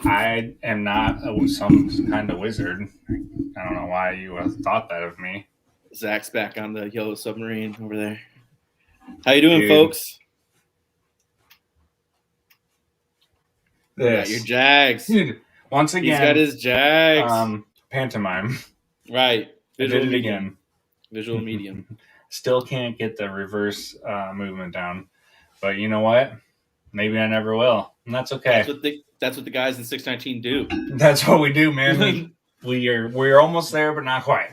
I am not some kind of wizard. I don't know why you thought that of me. Zach's back on the yellow submarine over there. How you doing, Dude. folks? This. You got your Jags. Dude, once again. He's got his Jags. Pantomime. Right. Visual medium. Again. Visual medium. Still can't get the reverse movement down. But you know what? Maybe I never will. And that's okay. That's what the guys in 619 do. That's what we do, man. We're almost there, but not quite.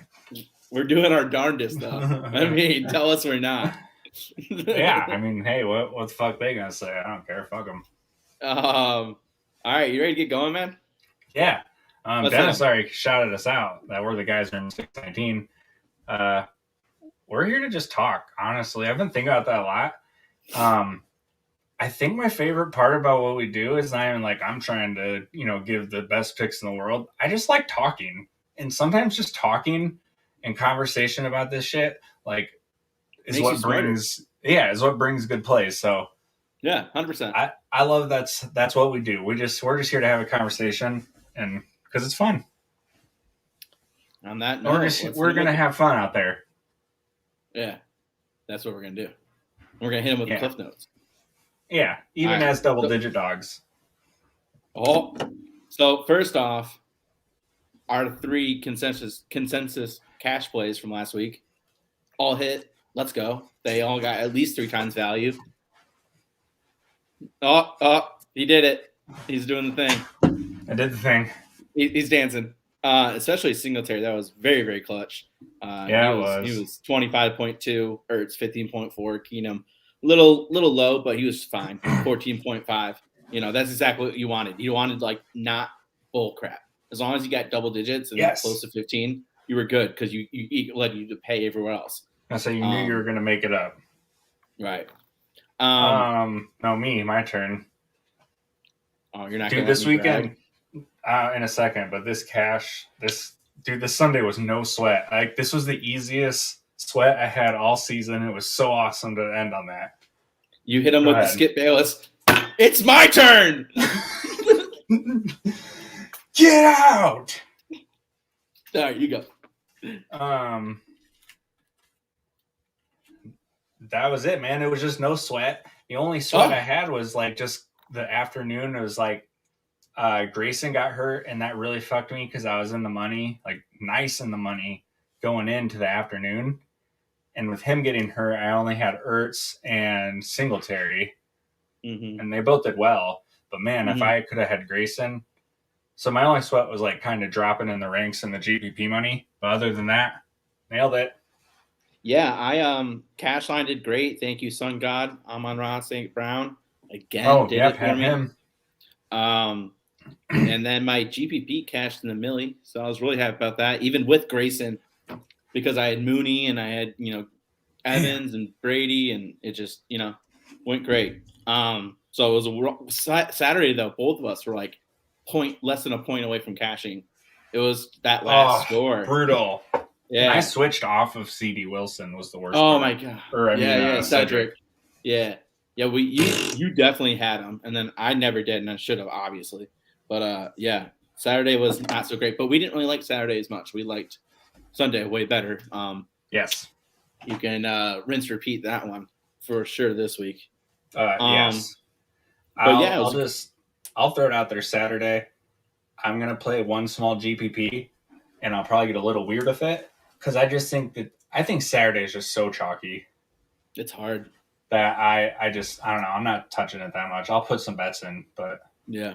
We're doing our darndest, though. I mean, tell us we're not. Yeah, I mean, hey, what the fuck they gonna say? I don't care. Fuck them. All right, you ready to get going, man? Yeah. Dennis already shouted us out that we're the guys from 619. We're here to just talk, honestly. I've been thinking about that a lot. I think my favorite part about what we do is not even like I'm trying to, give the best picks in the world. I just like talking. And sometimes just talking and conversation about this shit, like, is what brings good plays. So yeah, 100%. I love that's what we do. We're just here to have a conversation, and because it's fun. On that note, we're gonna have fun out there. Yeah, that's what we're gonna do. We're gonna hit them with the cliff notes. Yeah, even as double-digit dogs. Oh, so first off, our 3 consensus cash plays from last week all hit. Let's go. They all got at least 3 times value. Oh, he did it. He's doing the thing. I did the thing. He's dancing. Especially Singletary. That was very, very clutch. Yeah, it was. He was 25.2, Ertz 15.4, Keenum. Little low, but he was fine. 14.5. That's exactly what you wanted. You wanted, like, not bull crap. As long as you got double digits and close to 15, you were good because you led you to pay everywhere else. So you knew you were going to make it up. Right. No, my turn. Oh, you're not going to this weekend in a second, but this Sunday was no sweat. Like, this was the easiest sweat I had all season. It was so awesome to end on that. You hit him with the Skip Bayless. It's my turn. Get out. All right, you go. That was it, man. It was just no sweat. The only sweat I had was like just the afternoon. It was like Grayson got hurt, and that really fucked me because I was in the money, like nice in the money going into the afternoon. And with him getting hurt, I only had Ertz and Singletary, and they both did well. But man, if I could have had Grayson, so my only sweat was like kind of dropping in the ranks in the GPP money. But other than that, nailed it. Yeah, I cash line did great. Thank you, Sun God. Amon-Ra St. Brown again. Did it for me. Him. And then my GPP cashed in the millie, so I was really happy about that. Even with Grayson, because I had Mooney and I had Evans and Brady, and it just went great. So it was a Saturday though. Both of us were like less than a point away from cashing. It was that last score. Brutal. Yeah, I switched off of Cedric Wilson was the worst. Oh my god! Or Cedric. Yeah. You definitely had him, and then I never did, and I should have obviously. But Saturday was not so great. But we didn't really like Saturday as much. We liked Sunday way better. Yes. You can rinse repeat that one for sure this week. Yes. But I'll throw it out there Saturday. I'm gonna play one small GPP, and I'll probably get a little weird with it. Because I think Saturday is just so chalky. It's hard. That I don't know. I'm not touching it that much. I'll put some bets in, but yeah.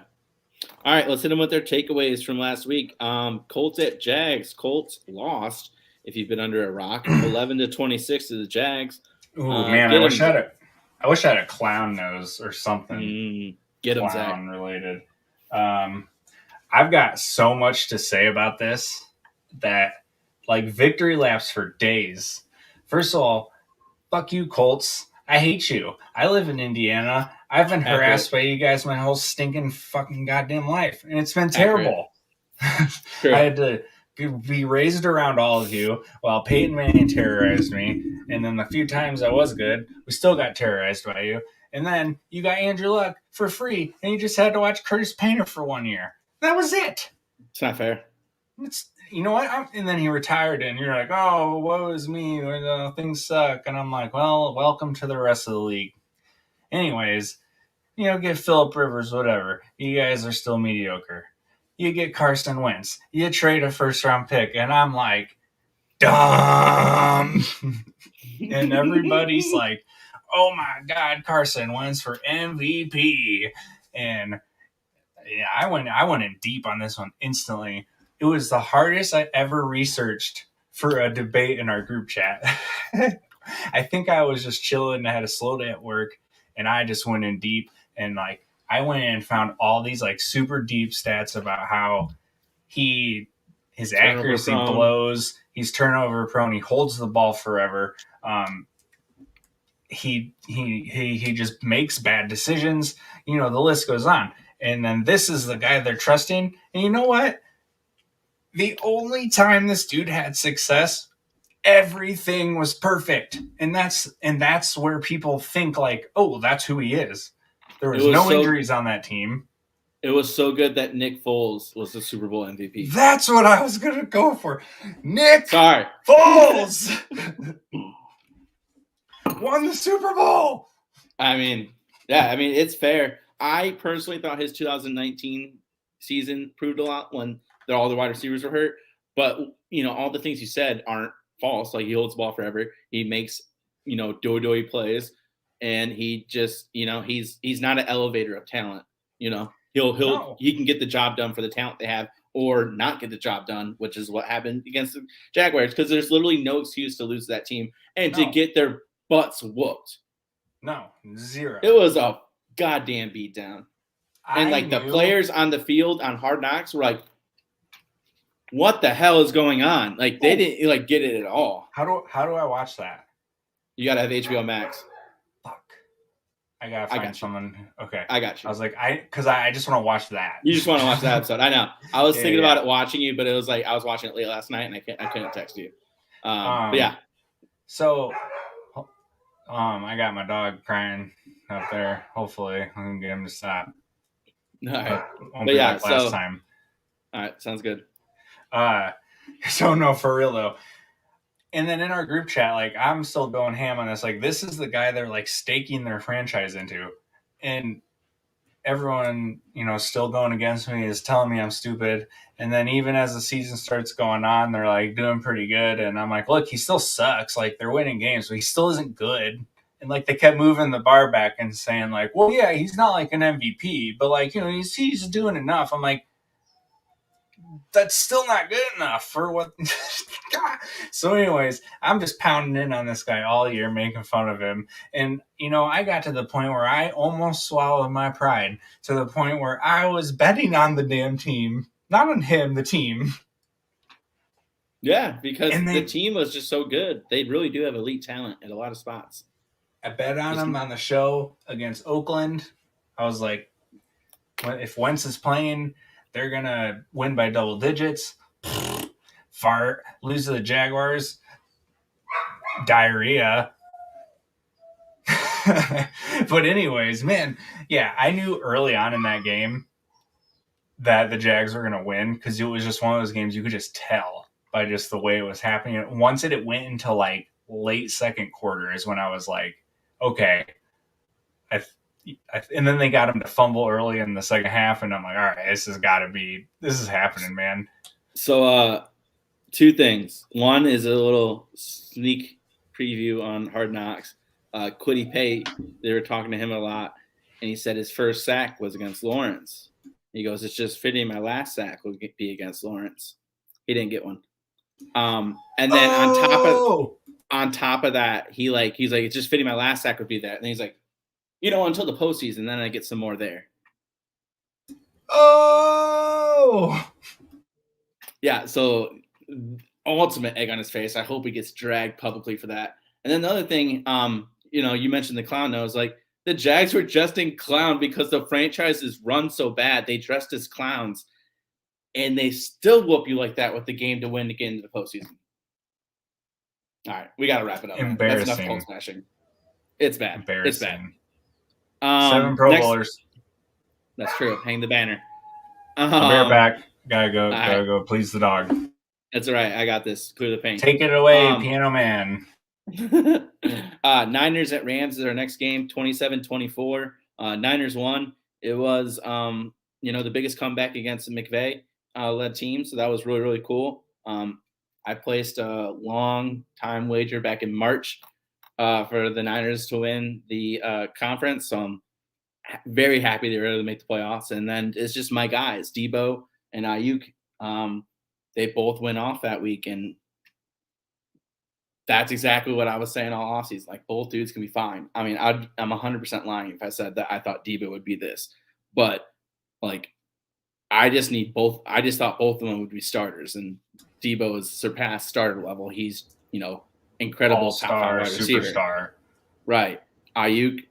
All right, let's hit them with their takeaways from last week. Colts at Jags. Colts lost. If you've been under a rock, 11-26 to the Jags. Ooh, man, I wish I had a clown nose or something. Get him, clown related. I've got so much to say about this that. Like, victory laps for days. First of all, fuck you, Colts. I hate you. I live in Indiana. I've been harassed by you guys my whole stinking fucking goddamn life. And it's been terrible. I had to be raised around all of you while Peyton Manning terrorized me. And then the few times I was good, we still got terrorized by you. And then you got Andrew Luck for free, and you just had to watch Curtis Painter for 1 year. That was it. It's not fair. It's, you know what? And then he retired, and you're like, oh, woe is me. Things suck. And I'm like, well, welcome to the rest of the league. Anyways, get Phillip Rivers, whatever. You guys are still mediocre. You get Carson Wentz. You trade a first-round pick, and I'm like, dumb. And everybody's like, oh my God, Carson Wentz for MVP. And yeah, I went in deep on this one instantly. It was the hardest I ever researched for a debate in our group chat. I think I was just chilling. I had a slow day at work, and I just went in deep. And like, I went in and found all these like super deep stats about how his accuracy blows. He's turnover prone. He holds the ball forever. He just makes bad decisions. The list goes on. And then this is the guy they're trusting. And you know what? The only time this dude had success, everything was perfect. And that's where people think like, oh, that's who he is. There was no injuries on that team. It was so good that Nick Foles was the Super Bowl MVP. That's what I was going to go for. Nick Foles won the Super Bowl. I mean, it's fair. I personally thought his 2019 season proved a lot when all the wide receivers were hurt. But, all the things you said aren't false. Like, he holds the ball forever. He makes, doy plays. And he just, he's not an elevator of talent. He can get the job done for the talent they have or not get the job done, which is what happened against the Jaguars, because there's literally no excuse to lose that team and to get their butts whooped. No, zero. It was a goddamn beatdown. And the players on the field on Hard Knocks were like, what the hell is going on? Like, they didn't get it at all. How do I watch that? You got to have HBO Max. Fuck. I got to find someone. Okay. I got you. I was like, because I just want to watch that. You just want to watch that episode. I know. I was thinking about it watching you, but it was like I was watching it late last night and I couldn't text you. But yeah. So, I got my dog crying up there. Hopefully, I can get him to stop. All right. But yeah, last time. All right. Sounds good. So no, for real though. And then in our group chat, like, I'm still going ham on this. Like, this is the guy they're like staking their franchise into, and everyone, still going against me, is telling me I'm stupid. And then even as the season starts going on, they're like doing pretty good. And I'm like, look, he still sucks. Like, they're winning games, but he still isn't good. And like, they kept moving the bar back and saying like, well, yeah, he's not like an MVP, but like, he's doing enough. I'm like, that's still not good enough for what. So anyways, I'm just pounding in on this guy all year, making fun of him. And, I got to the point where I almost swallowed my pride, to the point where I was betting on the damn team, not on him, the team. Yeah, because the team was just so good. They really do have elite talent at a lot of spots. I bet on him on the show against Oakland. I was like, if Wentz is playing, they're going to win by double digits. Fart. Lose to the Jaguars. Diarrhea. But anyways, man, yeah, I knew early on in that game that the Jags were going to win, because it was just one of those games you could just tell by just the way it was happening. Once it went into like late second quarter is when I was like, okay. And then they got him to fumble early in the second half, and I'm like, all right, this is happening, man. So, two things. One is a little sneak preview on Hard Knocks. Kwity Paye, they were talking to him a lot, and he said his first sack was against Lawrence. He goes, it's just fitting my last sack would be against Lawrence. He didn't get one. And then on top of that, he's like, it's just fitting my last sack would be that. And he's like, until the postseason, then I get some more there. Oh! Yeah, so ultimate egg on his face. I hope he gets dragged publicly for that. And then the other thing, you mentioned the clown nose. Like, the Jags were dressed in clown because the franchise is run so bad. They dressed as clowns, and they still whoop you like that with the game to win to get into the postseason. All right, we got to wrap it up. Embarrassing. That's enough cold smashing. It's bad. Embarrassing. It's bad. 7 Pro Bowlers. That's true. Hang the banner. I'll be right Um, back. Gotta right. go. Please the dog. That's all right. I got this. Clear the paint. Take it away, Piano Man. Niners at Rams is our next game, 27-24. Niners won. It was, the biggest comeback against the McVay led team. So that was really, really cool. I placed a long time wager back in March for the Niners to win the conference. So I'm very happy they were able to make the playoffs. And then it's just my guys, Debo and Ayuk. They both went off that week, and that's exactly what I was saying all offseason. Like, both dudes can be fine. I mean, I'm 100% lying if I said that I thought Debo would be this, but like, I just need both. I just thought both of them would be starters, and Debo has surpassed starter level. He's incredible top 5 All-star, wide receiver. superstar. Right. Ayuk,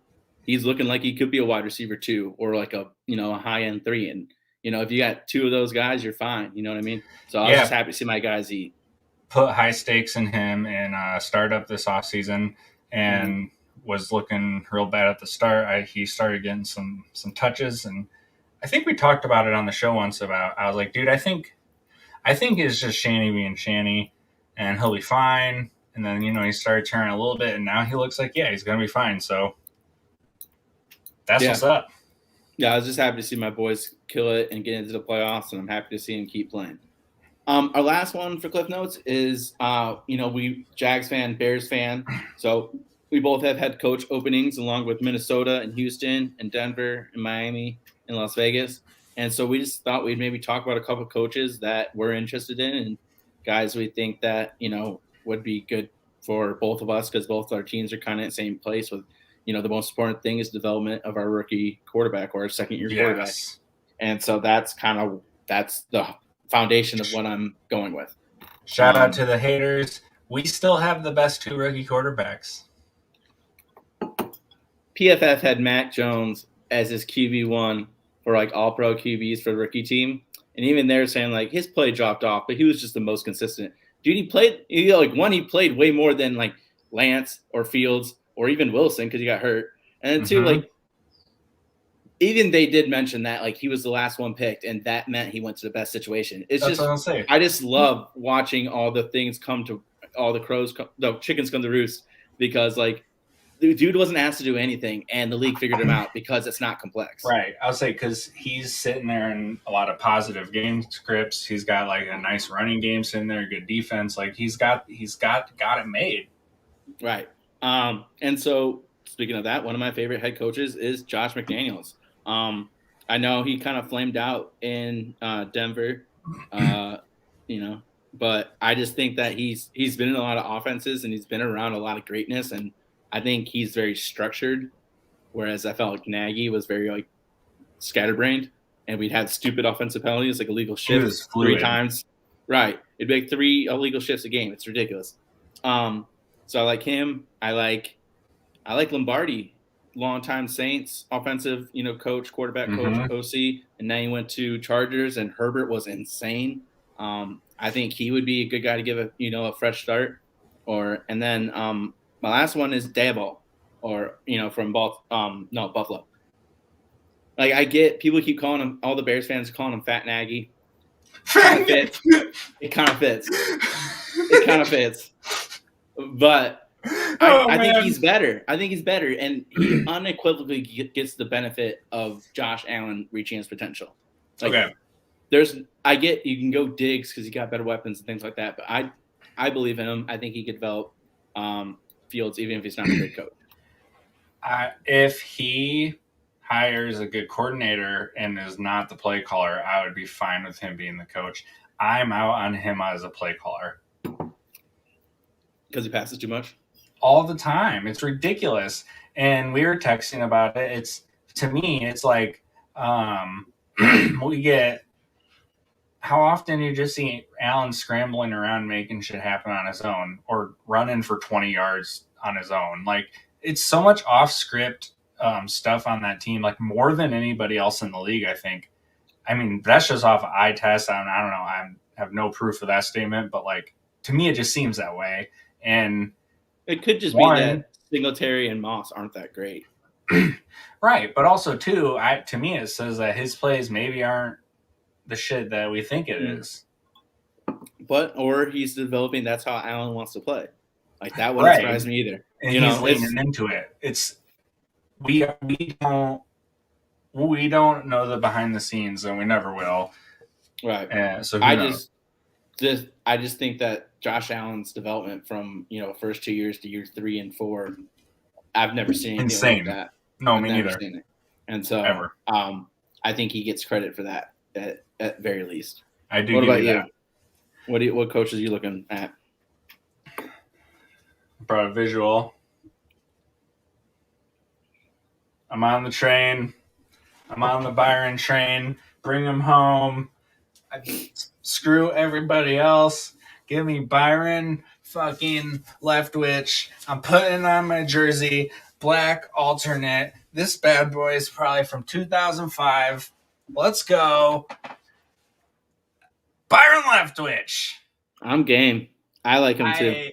he's looking like he could be a wide receiver 2 or like a high end 3. And if you got 2 of those guys, you're fine. You know what I mean? So I was just happy to see my guys eat. Put high stakes in him and start up this offseason, and was looking real bad at the start. He started getting some touches, and I think we talked about it on the show once. I was like, dude, I think it's just Shanny being Shanny, and he'll be fine. And then he started turning a little bit, and now he looks like he's gonna be fine. So that's what's up. Yeah, I was just happy to see my boys kill it and get into the playoffs, and I'm happy to see them keep playing. Our last one for Cliff Notes is, we Jags fan, Bears fan. So we both have head coach openings along with Minnesota and Houston and Denver and Miami and Las Vegas. And so we just thought we'd maybe talk about a couple of coaches that we're interested in and guys we think that, would be good for both of us, because both our teams are kind of in the same place with, the most important thing is development of our rookie quarterback or our second-year quarterback. And so that's the foundation of what I'm going with. Shout out to the haters. We still have the best 2 rookie quarterbacks. PFF had Mac Jones as his QB1 for like all pro QBs for the rookie team. And even they're saying like his play dropped off, but he was just the most consistent. Dude, he played way more than like Lance or Fields or even Wilson because he got hurt. And then two, like, even they did mention that like he was the last one picked, and that meant he went to the best situation. It's That's just what I'm saying. I just love watching all the things the chickens come to roost, because like the dude wasn't asked to do anything, and the league figured him out because it's not complex. Right. I'll say because he's sitting there in a lot of positive game scripts. He's got like a nice running game sitting there, good defense. Like he's got it made. Right. And so speaking of that, one of my favorite head coaches is Josh McDaniels. I know he kind of flamed out in Denver, but I just think that he's been in a lot of offenses and he's been around a lot of greatness, and I think he's very structured, whereas I felt like Nagy was very like scatterbrained, and we'd have stupid offensive penalties like illegal shifts 3 times. Right. It'd be like 3 illegal shifts a game. It's ridiculous. So I like him. I like Lombardi, longtime Saints offensive, coach, quarterback coach, OC, and now he went to Chargers, and Herbert was insane. I think he would be a good guy to give a fresh start. And then my last one is Daboll, from Buffalo. Like, I get people keep calling him, all the Bears fans calling him Fat Nagy. It kind of fits. It kind of fits. But I think he's better. And he unequivocally gets the benefit of Josh Allen reaching his potential. Like, I get you can go Diggs because he got better weapons and things like that, but I believe in him. I think he could develop Fields even if he's not a great coach. If he hires a good coordinator and is not the play caller, I would be fine with him being the coach. I'm out on him as a play caller. Because he passes too much? All the time. It's ridiculous. And we were texting about it. To me, it's like we get how often you just see Allen scrambling around making shit happen on his own or running for 20 yards on his own. Like, it's so much off script stuff on that team, like more than anybody else in the league, I think. I mean, that's just off eye test. I don't know. I have no proof of that statement, but like, to me, it just seems that way. And it could just be that Singletary and Moss aren't that great. Right. But also, too, to me, it says that his plays maybe aren't the shit that we think it is. Or he's developing. That's how Allen wants to play. Like that wouldn't Right. surprise me either. And he's leaning into it. We don't know the behind the scenes, and we never will. Right. So I just think that Josh Allen's development from first 2 years to years 3 and 4, I've never seen anything like that. No, I've me never neither. seen it. And so, Ever. I think he gets credit for that at very least. I do. What about you? What coaches are you looking at? Brought a visual. I'm on the train. I'm on the Byron train. Bring him home. Screw everybody else. Give me Byron fucking Leftwich. I'm putting on my jersey. Black alternate. This bad boy is probably from 2005. Let's go. Byron Leftwich. I'm game. I like him too.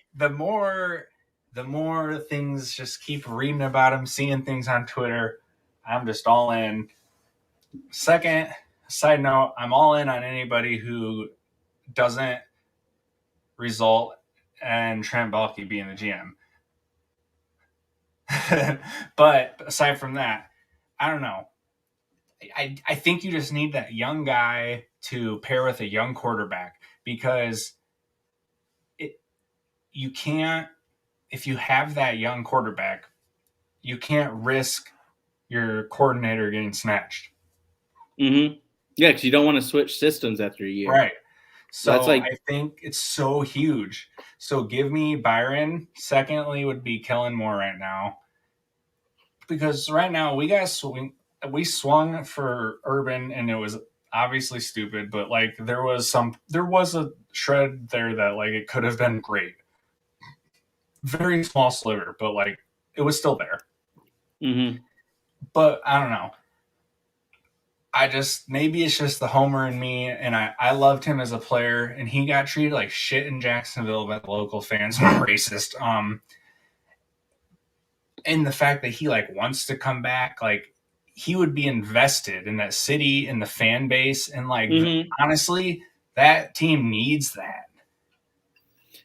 The more things just keep reading about him, seeing things on Twitter, I'm just all in. Second, side note, I'm all in on anybody who doesn't result in Trent Baalke being the GM. But aside from that, I don't know. I think you just need that young guy to pair with a young quarterback, because you can't, if you have that young quarterback, you can't risk your coordinator getting snatched. Mm-hmm. Yeah, because you don't want to switch systems after a year. Right. So I think it's so huge. So give me Byron. Secondly would be Kellen Moore right now. Because right now we swung for Urban, and it was obviously stupid, but like there was a shred there that like it could have been great. Very small sliver, but like it was still there. Mm-hmm. But I don't know. Maybe it's just the homer in me, and I loved him as a player, and he got treated like shit in Jacksonville by the local fans. Racist. And the fact that he like wants to come back, like he would be invested in that city and the fan base, and like honestly, that team needs that.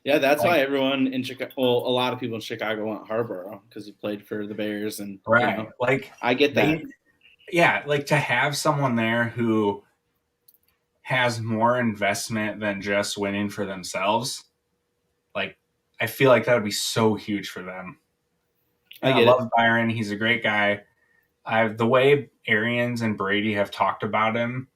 Yeah, that's why everyone in Chicago, a lot of people in Chicago want Harborough, because he played for the Bears, and right, like I get that. Like to have someone there who has more investment than just winning for themselves. Like, I feel like that would be so huge for them. I love Byron. He's a great guy. The way Arians and Brady have talked about him,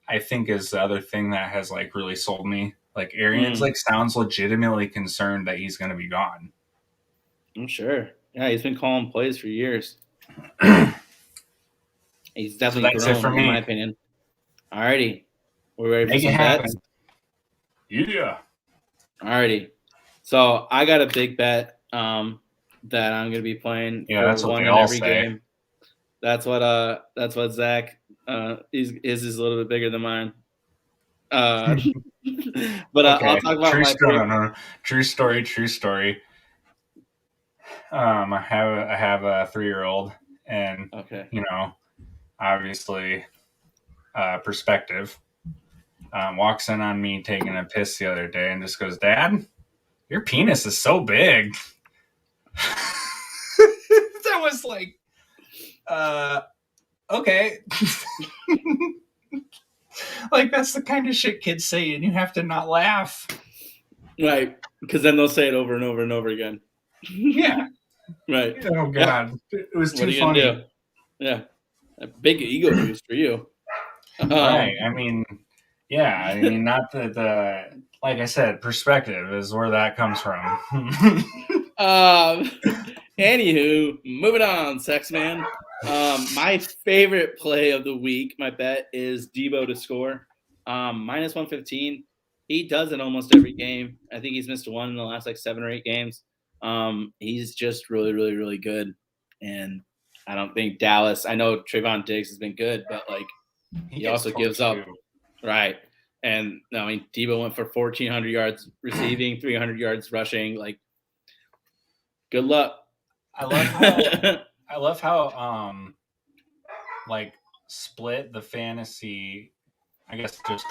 I think is the other thing that has like really sold me. Like Arians like sounds legitimately concerned that he's going to be gone. I'm sure. Yeah, he's been calling plays for years. He's definitely grown, in my opinion. Alrighty. We're ready for some bets? Yeah. Alrighty. So I got a big bet that I'm going to be playing. Yeah, that's what they all say. Game. That's what Zach his is a little bit bigger than mine. But okay. I'll talk about True story. I have a 3-year-old, and obviously perspective, walks in on me taking a piss the other day and just goes, "Dad, your penis is so big." That was like, okay. Like, that's the kind of shit kids say, and you have to not laugh. Right, because then they'll say it over and over and over again. Yeah. Right. Oh, God. Yeah. It was too funny. Yeah. A big ego boost for you. Right. I mean, not the like I said, perspective is where that comes from. Anywho, moving on, sex man. My favorite play of the week, my bet, is Debo to score. Minus 115. He does it almost every game. I think he's missed one in the last 7 or 8 games. He's just really, really, really good. And I don't think Dallas, I know Trayvon Diggs has been good, but he also gives up. Right. And I mean, Debo went for 1,400 yards receiving, 300 yards rushing. Good luck. I love how split the fantasy I guess just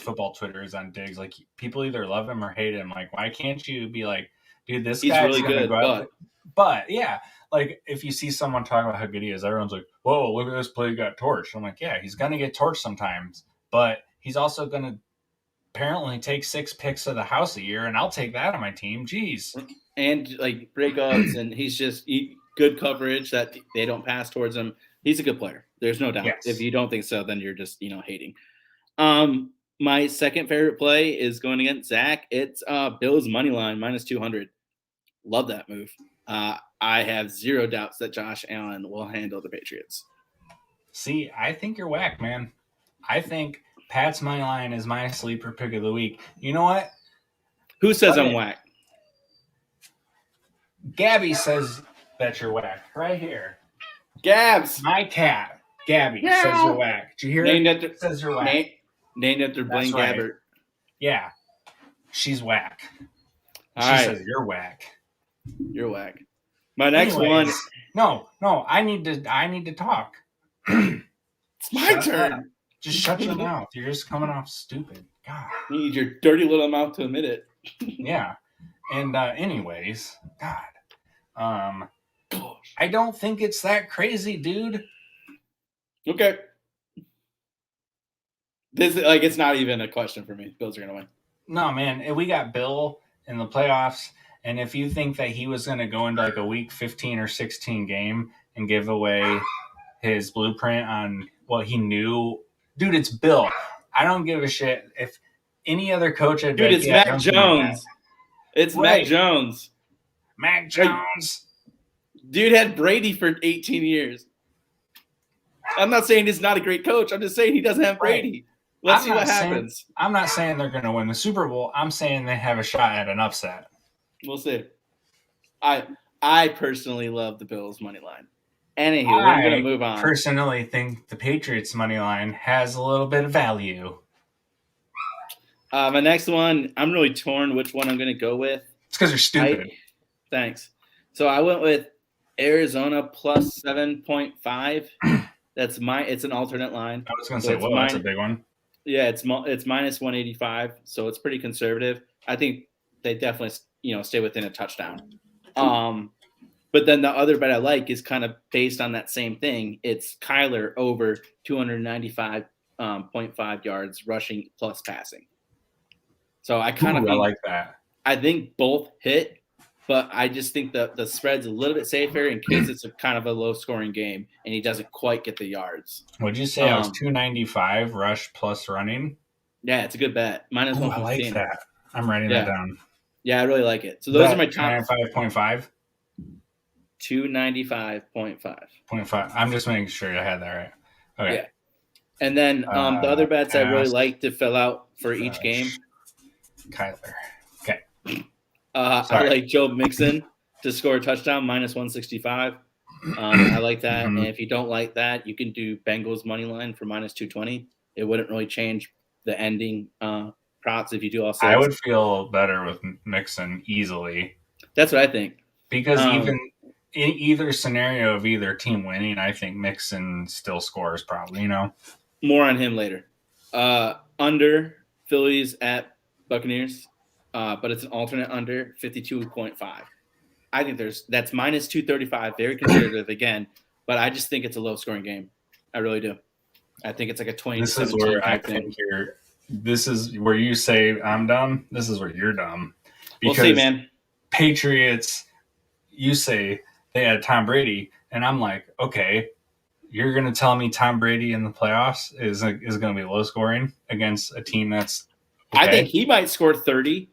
football Twitter is on Diggs. Like people either love him or hate him. Like, why can't you be like, dude, this He's guy's really gonna good, go out. But yeah, like if you see someone talk about how good he is, everyone's like, whoa, look at this play, he got torched. I'm like, yeah, he's gonna get torched sometimes, but he's also gonna apparently take 6 picks of the house a year, and I'll take that on my team. Jeez. And like breakups, and he's just good coverage that they don't pass towards him. He's a good player. There's no doubt. Yes. If you don't think so, then you're just hating. My second favorite play is going against Zach. It's Bills money line minus 200. Love that move. I have zero doubts that Josh Allen will handle the Patriots. See, I think you're whack, man. I think Pat's money line is my sleeper pick of the week. You know what? Who says I'm whack? Gabby says that you're whack. Right here. Gabs. My cat, Gabby, says you're whack. Did you hear it? Says you're whack. Named after Blaine Gabbert. Yeah. She's whack. All she right. says you're whack. You're whack. My next one. No, I need to talk. It's my turn. Up. Just shut your mouth. You're just coming off stupid. God. You need your dirty little mouth to admit it. Yeah. And anyways, God. I don't think it's that crazy, dude. Okay. This it's not even a question for me. Bills are gonna win. No, man. We got Bill in the playoffs, and if you think that he was gonna go into like a week 15 or 16 game and give away his blueprint on what he knew, dude, it's Bill. I don't give a shit if any other coach had. Dude, it's Mac Jones. It's Mac Jones. Mac Jones. Dude had Brady for 18 years. I'm not saying he's not a great coach. I'm just saying he doesn't have Brady. Let's see what happens. I'm not saying they're going to win the Super Bowl. I'm saying they have a shot at an upset. We'll see. I personally love the Bills money line. Anywho, we're going to move on. I personally think the Patriots money line has a little bit of value. My next one, I'm really torn which one I'm going to go with. It's because you're stupid. Thanks. So I went with Arizona plus 7.5. It's an alternate line. I was going to say, well, that's a big one. Yeah, it's minus 185, so it's pretty conservative. I think they definitely stay within a touchdown. But then the other bet I like is kind of based on that same thing. It's Kyler over 295.5 yards rushing plus passing. So I like that. I think both hit. But I just think the spread's a little bit safer in case it's a kind of a low-scoring game and he doesn't quite get the yards. Would you say I was 295 rush plus running? Yeah, it's a good bet. Minus 115. I like that. I'm writing that down. Yeah, I really like it. So those are my top. 295.5? 295.5. I'm just making sure I had that right. Okay. Yeah. And then the other bets I really like to fill out for each game. Kyler. Okay. I like Joe Mixon to score a touchdown, minus 165. I like that. And if you don't like that, you can do Bengals money line for minus 220. It wouldn't really change the ending props if you do all six. I would feel better with Mixon easily. That's what I think. Because even in either scenario of either team winning, I think Mixon still scores probably, More on him later. Under Phillies at Buccaneers. But it's an alternate under 52.5. I think that's minus 235, very conservative again, but I just think it's a low scoring game. I really do. I think it's like a 20. This is where I think this is where you say I'm dumb. This is where you're dumb. Because we'll see, man. Patriots, you say they had Tom Brady, and I'm like, okay, you're going to tell me Tom Brady in the playoffs is going to be low scoring against a team that's okay? I think he might score 30.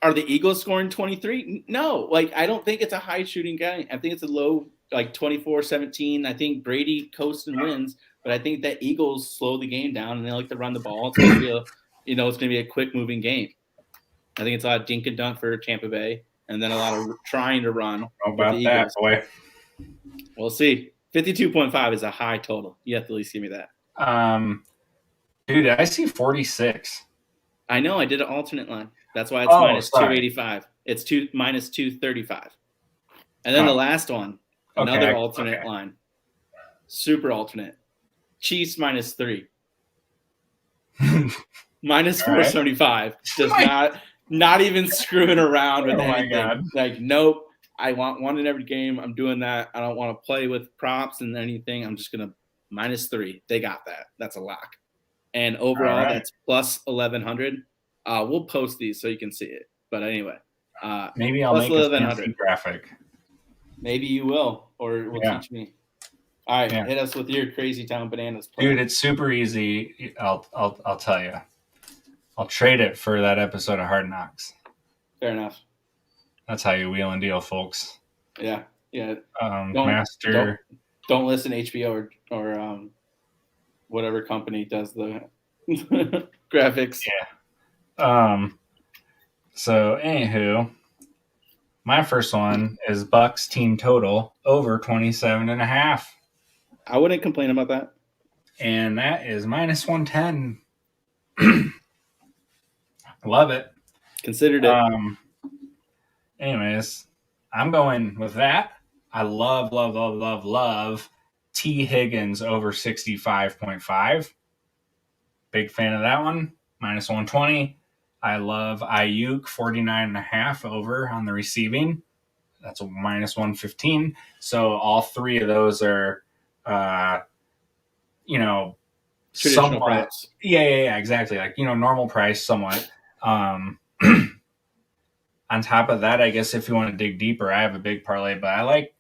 Are the Eagles scoring 23? No. I don't think it's a high shooting game. I think it's a low, 24-17. I think Brady coasts and wins, but I think that Eagles slow the game down and they like to run the ball. It's going to be it's going to be a quick moving game. I think it's a lot of dink and dunk for Tampa Bay and then a lot of trying to run. How about that, boy? We'll see. 52.5 is a high total. You have to at least give me that. Dude, I see 46. I know. I did an alternate line. That's why it's minus 285. It's minus 235. And then the last one, another alternate line. Super alternate. Chiefs minus 3. Minus All right. 475. Does not even screwing around with anything. God. Like, nope. I want one in every game. I'm doing that. I don't want to play with props and anything. I'm just gonna -3. They got that. That's a lock. And overall, that's plus 1100. We'll post these so you can see it. But anyway, maybe I'll make a fancy graphic. Maybe you will, or will teach me. All right, hit us with your crazy town bananas play. Dude, it's super easy. I'll tell you. I'll trade it for that episode of Hard Knocks. Fair enough. That's how you wheel and deal, folks. Yeah. Don't listen to HBO or whatever company does the graphics. Yeah. So anywho, my first one is Bucks team total over 27.5. I wouldn't complain about that. And that is -110. Love it. Considered it. Anyways, I'm going with that. I love T. Higgins over 65.5. Big fan of that one. -120. I love Ayuk 49.5 over on the receiving. That's a -115. So all three of those are, traditional somewhat price. Yeah, exactly. Like, normal price somewhat. On top of that, I guess if you want to dig deeper, I have a big parlay, but I like,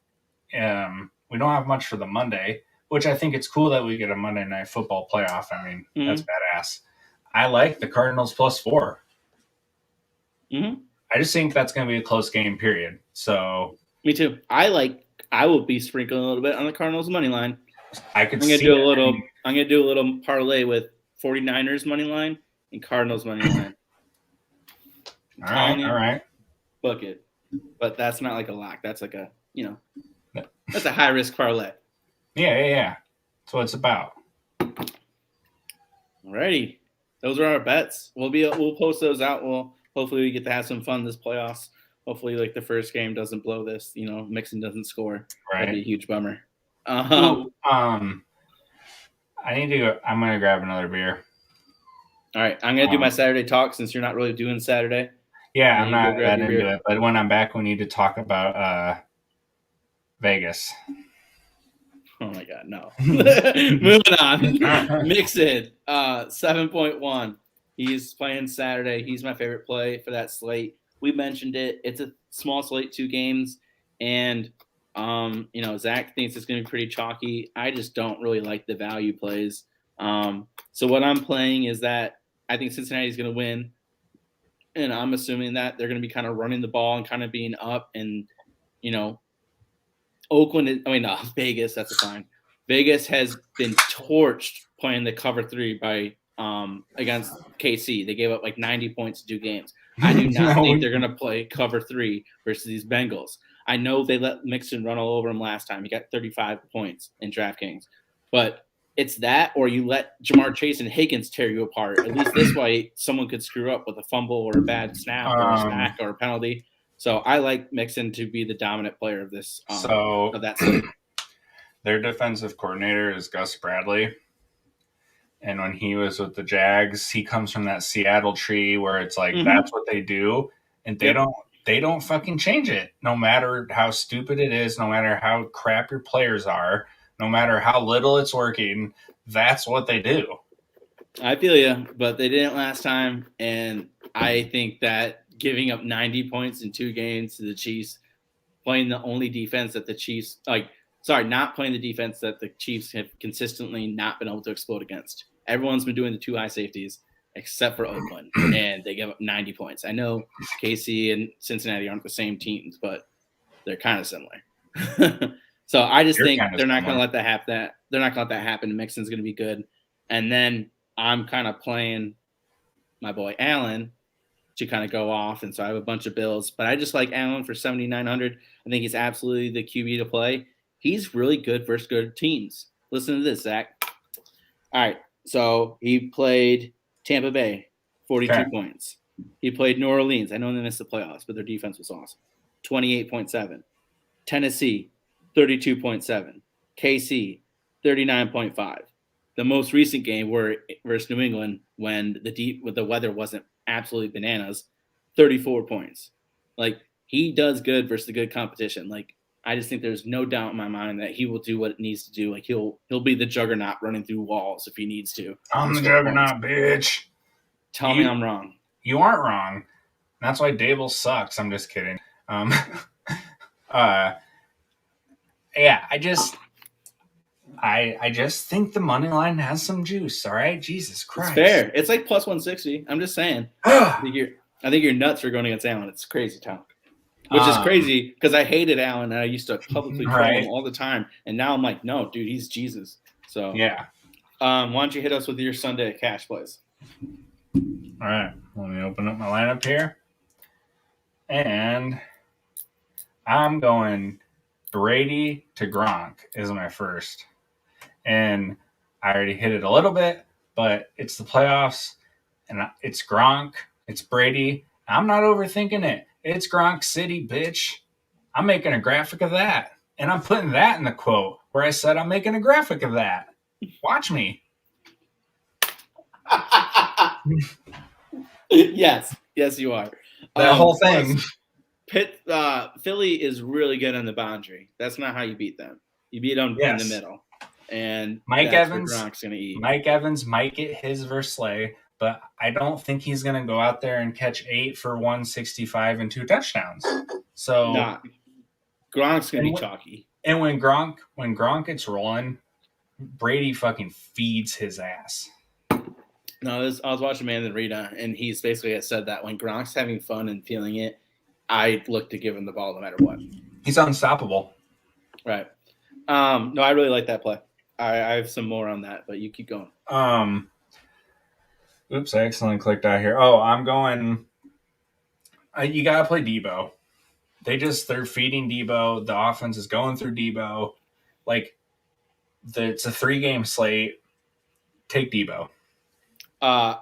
we don't have much for the Monday, which I think it's cool that we get a Monday Night Football playoff. I mean, that's badass. I like the Cardinals +4. Mm-hmm. I just think that's going to be a close game, period. So me too. I will be sprinkling a little bit on the Cardinals money line. I'm gonna do a little parlay with 49ers money line and Cardinals money line. All right. Book it. But that's not like a lock. That's like a, that's a high risk parlay. Yeah. That's what it's about. Alrighty. Those are our bets. We'll post those out. Hopefully we get to have some fun this playoffs. Hopefully, like, the first game doesn't blow this. Mixon doesn't score. Right. That'd be a huge bummer. I'm gonna grab another beer. All right, I'm gonna do my Saturday talk since you're not really doing Saturday. Yeah, I'm not that into it. But when I'm back, we need to talk about Vegas. Oh my God, no. Moving on. Mixon, 7.1. He's playing Saturday. He's my favorite play for that slate. We mentioned it. It's a small slate, 2 games, and Zach thinks it's going to be pretty chalky. I just don't really like the value plays. So what I'm playing is that I think Cincinnati's going to win, and I'm assuming that they're going to be kind of running the ball and kind of being up, and Vegas. That's a fine. Vegas has been torched playing the cover 3 by against KC. They gave up like 90 points in 2 games. I do not think they're going to play cover 3 versus these Bengals. I know they let Mixon run all over him last time. He got 35 points in DraftKings. But it's that, or you let Jamar Chase and Higgins tear you apart. At least this way, someone could screw up with a fumble or a bad snap or a sack or a penalty. So I like Mixon to be the dominant player of this. Of that slate. Their defensive coordinator is Gus Bradley. And when he was with the Jags, he comes from that Seattle tree where it's like, that's what they do. And they don't fucking change it. No matter how stupid it is, no matter how crap your players are, no matter how little it's working, that's what they do. I feel you, but they didn't last time. And I think that giving up 90 points in 2 games to the Chiefs, playing the only defense that the Chiefs not playing the defense that the Chiefs have consistently not been able to explode against. Everyone's been doing the 2 high safeties except for Oakland, and they give up 90 points. I know KC and Cincinnati aren't the same teams, but they're kind of similar. So I just think they're not going to let that happen. They're not going to let that happen. Mixon's going to be good. And then I'm kind of playing my boy Allen to kind of go off, and so I have a bunch of Bills. But I just like Allen for 7,900. I think he's absolutely the QB to play. He's really good versus good teams. Listen to this, Zach. All right, so he played Tampa Bay, 42 points. He played New Orleans. I know they missed the playoffs, but their defense was awesome. 28.7. Tennessee, 32.7. KC, 39.5. the most recent game versus New England when the weather wasn't absolutely bananas, 34 points. Like he does good versus the good competition. Like I just think there's no doubt in my mind that he will do what it needs to do. Like he'll be the juggernaut running through walls if he needs to. I'm the juggernaut, bitch. Tell me I'm wrong. You aren't wrong. That's why Dable sucks. I'm just kidding. Yeah, I just think the money line has some juice. All right, Jesus Christ. It's fair. It's like plus 160. I'm just saying. I think you're nuts for going against Allen. It's crazy talk. Which is crazy because I hated Allen and I used to publicly troll him all the time. And now I'm like, no, dude, he's Jesus. So yeah. Why don't you hit us with your Sunday cash plays? All right. Let me open up my lineup here. And I'm going Brady to Gronk is my first. And I already hit it a little bit, but it's the playoffs. And it's Gronk. It's Brady. I'm not overthinking it. It's Gronk City, bitch. I'm making a graphic of that. And I'm putting that in the quote where I said I'm making a graphic of that. Watch me. Yes, you are. That whole thing. Philly is really good on the boundary. That's not how you beat them. You beat them in the middle. And Mike Evans, Gronk's gonna eat. Mike Evans might get his versus Slay, but I don't think he's going to go out there and catch 8 for 165 and 2 touchdowns. So Gronk's going to be chalky. And when Gronk gets rolling, Brady fucking feeds his ass. No, I was watching Man and Rita, and he's basically said that when Gronk's having fun and feeling it, I look to give him the ball no matter what. He's unstoppable. Right. No, I really like that play. I have some more on that, but you keep going. Oops, I accidentally clicked out here. Oh, I'm going. You got to play Debo. They're feeding Debo. The offense is going through Debo. It's a 3-game slate. Take Debo.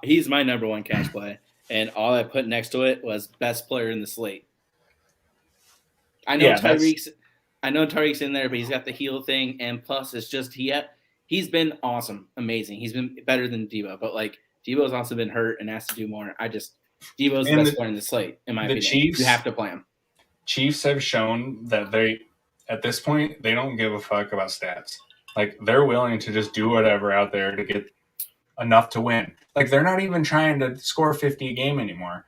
He's my number one cash play, and all I put next to it was best player in the slate. I know Tyreek's in there, but he's got the heel thing, and plus it's just he's been awesome, amazing. He's been better than Debo, but Debo's also been hurt and has to do more. Debo's the best player in the slate, in my opinion. Chiefs, you have to play him. Chiefs have shown that at this point, they don't give a fuck about stats. They're willing to just do whatever out there to get enough to win. They're not even trying to score 50 a game anymore.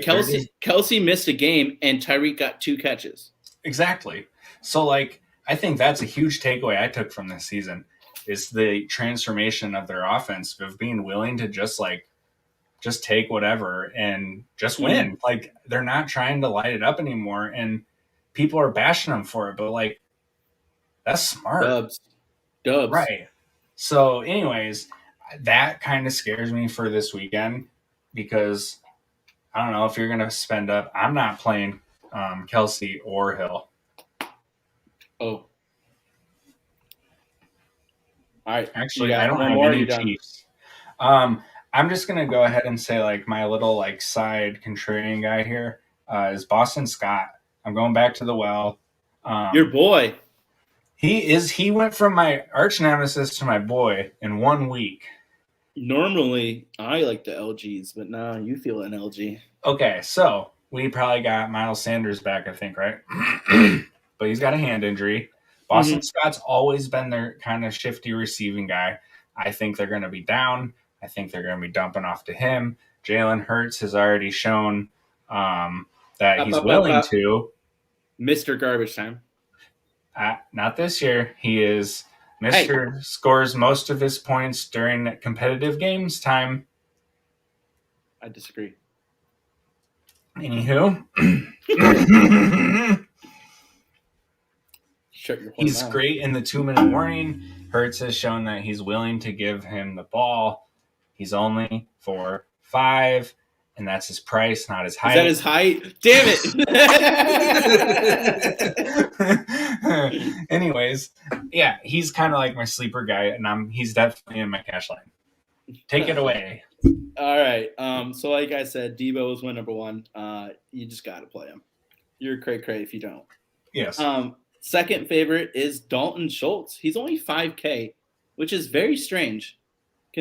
Kelsey missed a game and Tyreek got 2 catches. Exactly. So I think that's a huge takeaway I took from this season is the transformation of their offense of being willing to just take whatever and just win. They're not trying to light it up anymore, and people are bashing them for it, but that's smart. Dubs. Right. So anyways, that kind of scares me for this weekend because I don't know if you're going to spend up. I'm not playing Kelsey or Hill. Oh. All right. Actually, I don't have any Chiefs. I'm just going to go ahead and say my little side contrarian guy here is Boston Scott. I'm going back to the well. Your boy. He went from my arch nemesis to my boy in 1 week. Normally, I like the LGs, but now you feel an LG. Okay, so we probably got Miles Sanders back, I think, right? But he's got a hand injury. Boston Scott's always been their kind of shifty receiving guy. I think they're going to be down. I think they're going to be dumping off to him. Jalen Hurts has already shown that he's willing to. Mr. Garbage Time. Not this year. He is Mr. Scores most of his points during competitive games time. I disagree. Anywho. He's great in the 2-minute warning. Hurts has shown that he's willing to give him the ball. He's only 4'5", and that's his price, not his height. Is that his height? Damn it! Anyways, yeah, he's kind of like my sleeper guy, and he's definitely in my cash line. Take it away. All right. So like I said, Debo is my number one. You just got to play him. You're cray-cray if you don't. Yes. Second favorite is Dalton Schultz. He's only $5K, which is very strange.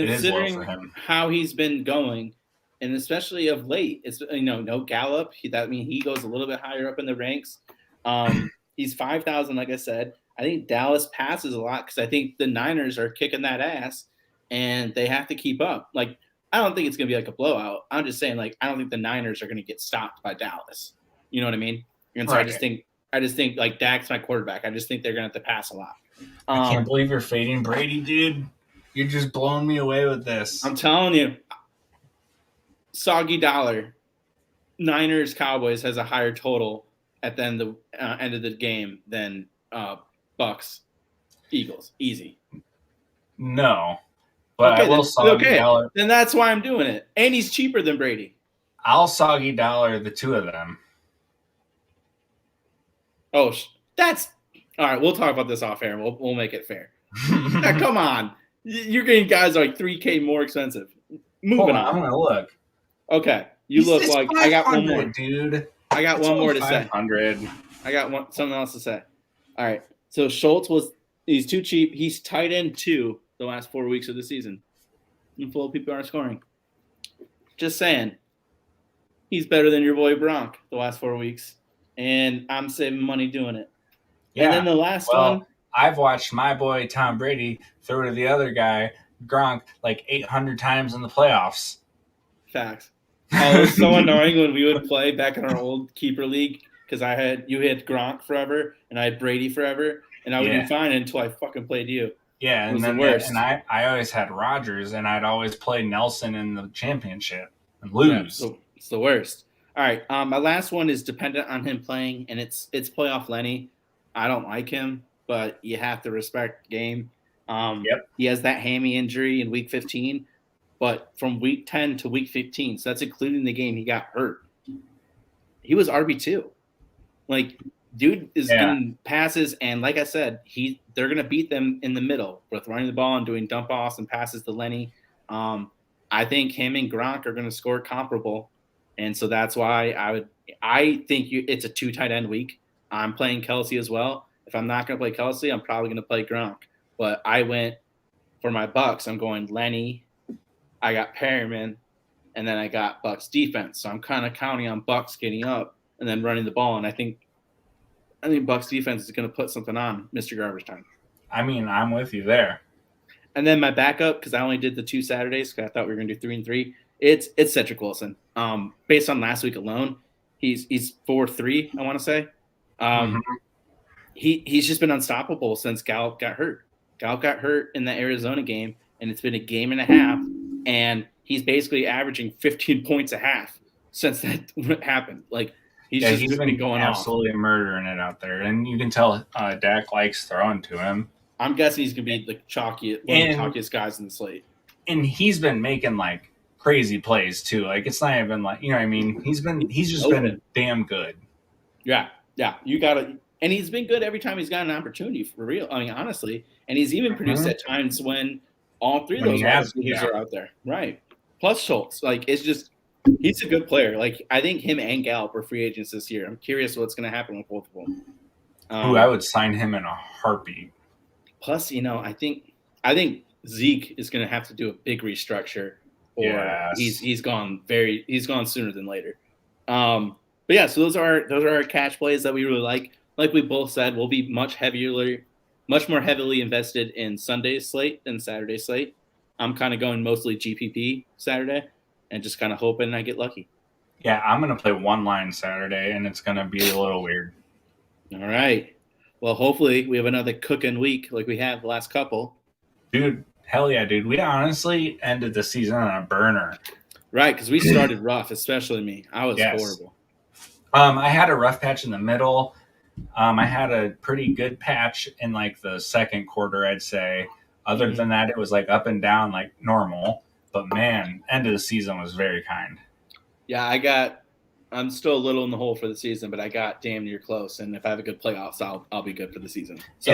considering for him. how he's been going, and especially of late. It's no Gallup. That means he goes a little bit higher up in the ranks. He's 5,000, like I said. I think Dallas passes a lot because I think the Niners are kicking that ass, and they have to keep up. Like, I don't think it's going to be like a blowout. I'm just saying, like, I don't think the Niners are going to get stopped by Dallas. You know what I mean? And so Right. I just think like Dak's my quarterback. I just think they're going to have to pass a lot. I can't believe you're fading Brady, dude. You're just blowing me away with this. I'm telling you, soggy dollar. Niners Cowboys has a higher total at the end of the game than Bucks Eagles. Easy. No. But okay, I will soggy dollar. Then that's why I'm doing it. And he's cheaper than Brady. I'll soggy dollar the two of them. Oh, that's all right. We'll talk about this off air. We'll make it fair. Now, come on, you're getting guys like $3,000 more expensive. Moving on. I'm gonna look. Okay, you look like I got one more, dude. I got one more to say. 500. I got something else to say. All right. So Schultz he's too cheap. He's tight end 2 the last 4 weeks of the season. And full people are scoring. Just saying. He's better than your boy Gronk the last 4 weeks. And I'm saving money doing it. Yeah. And then the last one. I've watched my boy Tom Brady throw to the other guy, Gronk, like 800 times in the playoffs. Facts. Oh, it was so annoying when we would play back in our old keeper league because you had Gronk forever and I had Brady forever, and I would do fine until I fucking played you. Yeah, and then I always had Rodgers, and I'd always play Nelson in the championship and lose. Yeah, so it's the worst. All right, my last one is dependent on him playing, and it's playoff Lenny. I don't like him, but you have to respect the game. He has that hammy injury in week 15, but from week 10 to week 15, so that's including the game he got hurt. He was RB2. Like, dude is getting passes, and like I said, they're going to beat them in the middle with running the ball and doing dump offs and passes to Lenny. I think him and Gronk are going to score comparable, and so that's why I think it's a 2 tight end week. I'm playing Kelsey as well. If I'm not going to play Kelsey, I'm probably going to play Gronk. But I went for my Bucks. I'm going Lenny. I got Perriman, and then I got Bucks defense. So I'm kind of counting on Bucks getting up and then running the ball. And I think Bucks defense is going to put something on Mr. Garbage Time. I mean, I'm with you there. And then my backup, because I only did the 2 Saturdays because I thought we were going to do 3 and 3. It's Cedric Wilson. Based on last week alone, he's 4-3. I want to say. He's just been unstoppable since Gallup got hurt. Gallup got hurt in the Arizona game, and it's been a game and a half, and he's basically averaging 15 points a half since that happened. Like, he's been going absolutely murdering it out there, and you can tell Dak likes throwing to him. I'm guessing he's going to be one of the chalkiest guys in the slate. And he's been making, like, crazy plays, too. Like, it's not even like, you know what I mean? He's just been damn good. Yeah, you got to – and he's been good every time he's got an opportunity, for real. I mean, honestly. And he's even produced at times when all 3 of those receivers are out there. Right. Plus Schultz. Like, it's just – he's a good player. Like, I think him and Gallup are free agents this year. I'm curious what's going to happen with both of them. I would sign him in a heartbeat. Plus, I think Zeke is going to have to do a big restructure, or he's gone sooner than later. But yeah, so those are our catch plays that we really like. Like we both said, we'll be much more heavily invested in Sunday's slate than Saturday's slate. I'm kind of going mostly GPP Saturday and just kind of hoping I get lucky. Yeah, I'm going to play one line Saturday, and it's going to be a little weird. All right. Well, hopefully we have another cooking week like we have the last couple. Dude, hell yeah, dude. We honestly ended the season on a burner. Right, because we started rough, especially me. I was horrible. I had a rough patch in the middle. I had a pretty good patch in, like, the second quarter, I'd say. Other than that, it was, like, up and down like normal. But, man, end of the season was very kind. Yeah, I'm still a little in the hole for the season, but I got damn near close. And if I have a good playoffs, I'll be good for the season. So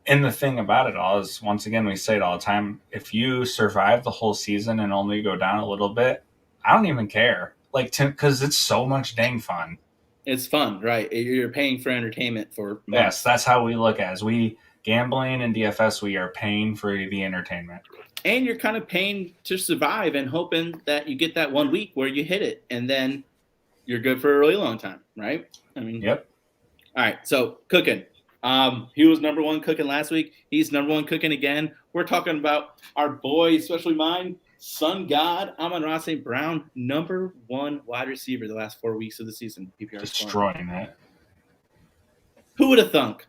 and the thing about it all is, once again, we say it all the time, if you survive the whole season and only go down a little bit, I don't even care. Like, because it's so much dang fun. It's fun, right? You're paying for entertainment for months. Yes, that's how we look at it. As we gambling and DFS, we are paying for the entertainment. And you're kind of paying to survive and hoping that you get that 1 week where you hit it, and then you're good for a really long time, right? I mean, Yep. All right, so cooking. He was number one cooking last week. He's number one cooking again. We're talking about our boy, especially mine, Sun God, Amon-Ra St. Brown, number one wide receiver the last 4 weeks of the season. PPR Destroying it. Who would have thunk?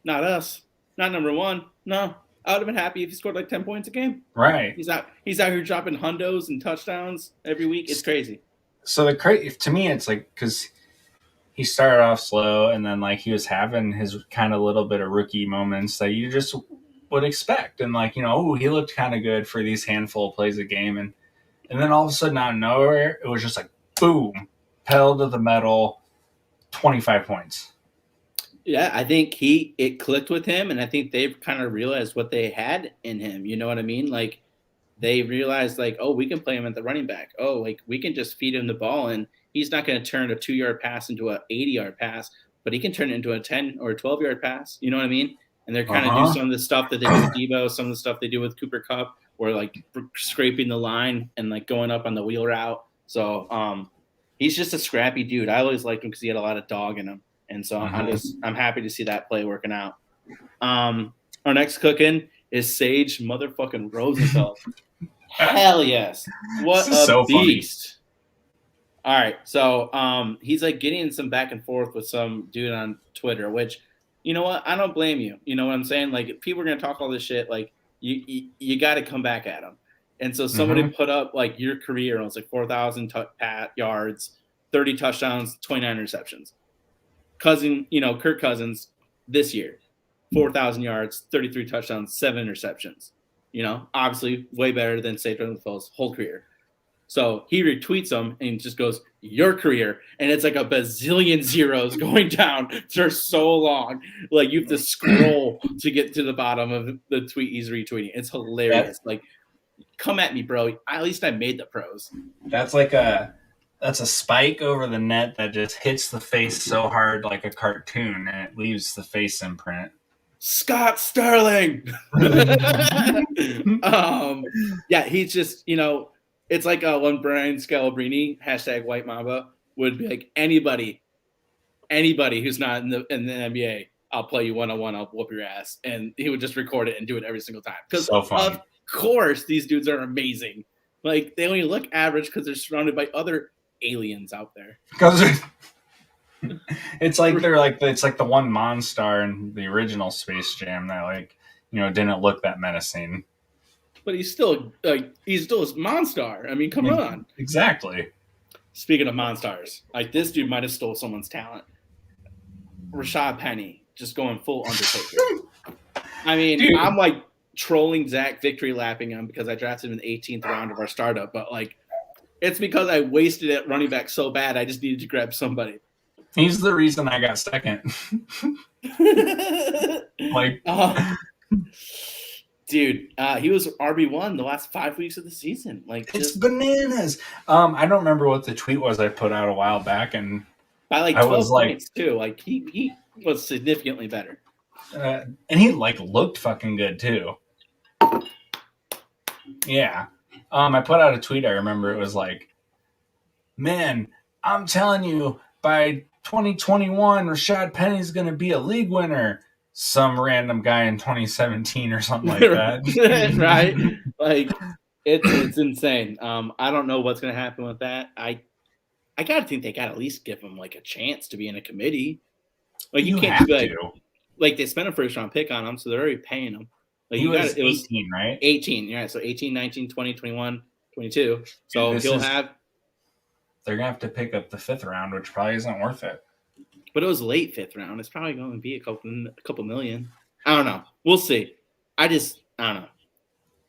Not us. Not number one. No. I would have been happy if he scored like 10 points a game. Right. He's out here dropping hundos and touchdowns every week. It's crazy. So to me, it's like because he started off slow and then like he was having his kind of little bit of rookie moments that you just would expect. And like, he looked kind of good for these handful of plays a game. And then all of a sudden out of nowhere, it was just like, boom, pedal to the metal, 25 points. Yeah, I think it clicked with him, and I think they've kind of realized what they had in him. You know what I mean? Like they realized, like, oh, we can play him at the running back. Oh, like we can just feed him the ball, and he's not going to turn a 2-yard pass into a 80-yard pass, but he can turn it into a 10 or 12-yard pass. You know what I mean? And they're kind of do some of the stuff that they do with Debo, some of the stuff they do with Cooper Kupp, or like scraping the line and like going up on the wheel route. So he's just a scrappy dude. I always liked him because he had a lot of dog in him. And so I'm happy to see that play working out. Our next cooking is Sage motherfucking Rosenfeld. Hell yes. What a so beast. Funny. All right. So he's like getting some back and forth with some dude on Twitter, which, you know what? I don't blame you. You know what I'm saying? Like if people are going to talk all this shit, like you got to come back at him. And so somebody put up like your career, and it was like 4,000 yards, 30 touchdowns, 29 receptions. Kirk Cousins this year, 4,000 yards, 33 touchdowns, 7 interceptions. Obviously way better than Cedric Wilson's whole career. So he retweets them and just goes, your career. And it's like a bazillion zeros going down for so long. Like you have to scroll to get to the bottom of the tweet he's retweeting. It's hilarious. Like, come at me, bro. At least I made the pros. That's a spike over the net that just hits the face so hard like a cartoon, and it leaves the face imprint. Scott Sterling! Yeah, he's just, it's like when Brian Scalabrine, #White Mamba, would be like, anybody who's not in the NBA, I'll play you one-on-one, I'll whoop your ass. And he would just record it and do it every single time. Because, so of course, these dudes are amazing. Like, they only look average because they're surrounded by other aliens out there. Because it's like it's like the one Monstar in the original Space Jam that didn't look that menacing. But he's still a Monstar. I mean, come on. Exactly. Speaking of Monstars, like this dude might have stole someone's talent. Rashad Penny just going full Undertaker. I mean, dude. I'm like trolling Zach, victory lapping him because I drafted him in the 18th round of our startup, but like it's because I wasted at running back so bad I just needed to grab somebody. He's the reason I got second. Dude, he was RB1 the last 5 weeks of the season. Like it's bananas. I don't remember what the tweet was I put out a while back, and by like 12 points too. Like he was significantly better. And he looked fucking good too. Yeah. I put out a tweet. I remember it was like, man, I'm telling you, by 2021, Rashad Penny's going to be a league winner. Some random guy in 2017 or something like that. Right? Like, it's insane. I don't know what's going to happen with that. I got to think they got to at least give him like a chance to be in a committee. Like, you can't be like they spent a first round pick on him, so they're already paying him. Like, it was 18, right? 18, yeah. So 18, 19, 20, 21, 22. So they're going to have to pick up the 5th round, which probably isn't worth it. But it was late 5th round. It's probably going to be a couple million. I don't know. We'll see. I don't know.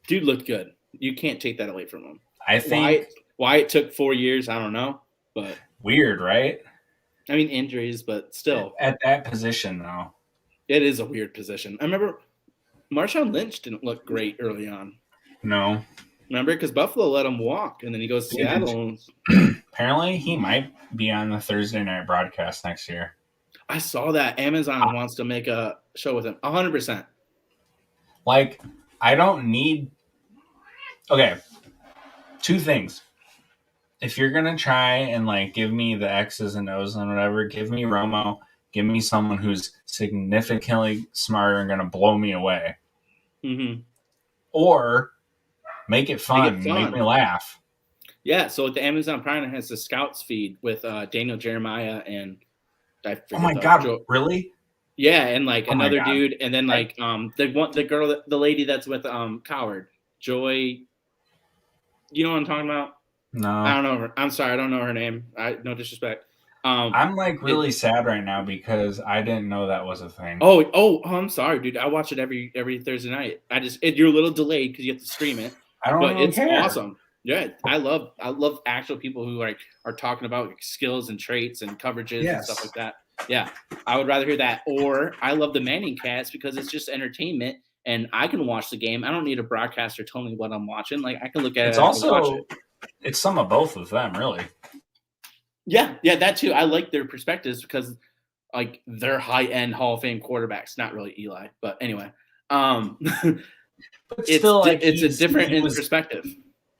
Dude looked good. You can't take that away from him. I think why it took 4 years, I don't know. But weird, right? I mean, injuries, but still. At that position, though. It is a weird position. I remember Marshawn Lynch didn't look great early on. No. Remember? Because Buffalo let him walk, and then he goes to Seattle. Apparently, he might be on the Thursday night broadcast next year. I saw that. Amazon wants to make a show with him. 100%. Like, I don't need. Okay, two things. If you're gonna try and like give me the X's and O's and whatever, give me Romo. Give me someone who's significantly smarter and gonna blow me away. Mm-hmm. Or make it fun. Make me laugh. Yeah, so the Amazon Prime has the Scouts feed with Daniel Jeremiah and I forget. Oh my God, really? Yeah, and like another dude, and then like the girl, the lady that's with Coward, Joy. You know what I'm talking about? No, I don't know her. I'm sorry, I don't know her name. No disrespect. I'm like really sad right now because I didn't know that was a thing. Oh, I'm sorry, dude. I watch it every Thursday night. You're a little delayed because you have to stream it. I don't but really it's care. Awesome. Yeah, I love actual people who like are talking about skills and traits and coverages and stuff like that. Yeah, I would rather hear that. Or I love the Manning Cast because it's just entertainment and I can watch the game. I don't need a broadcaster telling me what I'm watching. Like I can look at it's it. Also, it's some of both of them, really. Yeah, that too. I like their perspectives because like they're high-end Hall of Fame quarterbacks. Not really Eli, but anyway. But still, it's a different perspective.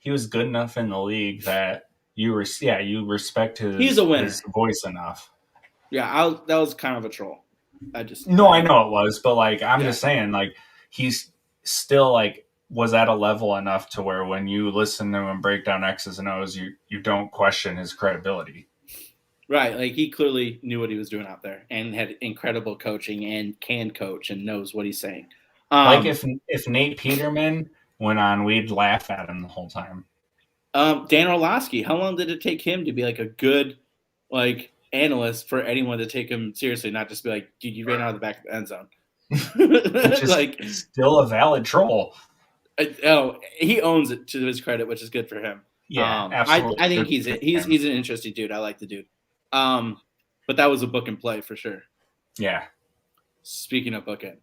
He was good enough in the league that you respect his. He's a winner. His voice enough. Yeah, that was kind of a troll. I know it was, but like I'm just saying, like he's still like was at a level enough to where when you listen to him break down X's and O's, you don't question his credibility. Right, like he clearly knew what he was doing out there and had incredible coaching and can coach and knows what he's saying. Like if Nate Peterman went on, we'd laugh at him the whole time. Dan Orlovsky, how long did it take him to be like a good like analyst for anyone to take him seriously, not just be like, dude, you ran out of the back of the end zone? Which is like still a valid troll. He owns it to his credit, which is good for him. Yeah, absolutely. I think he's an interesting dude. I like the dude. But that was a book and play for sure. Yeah. Speaking of booking,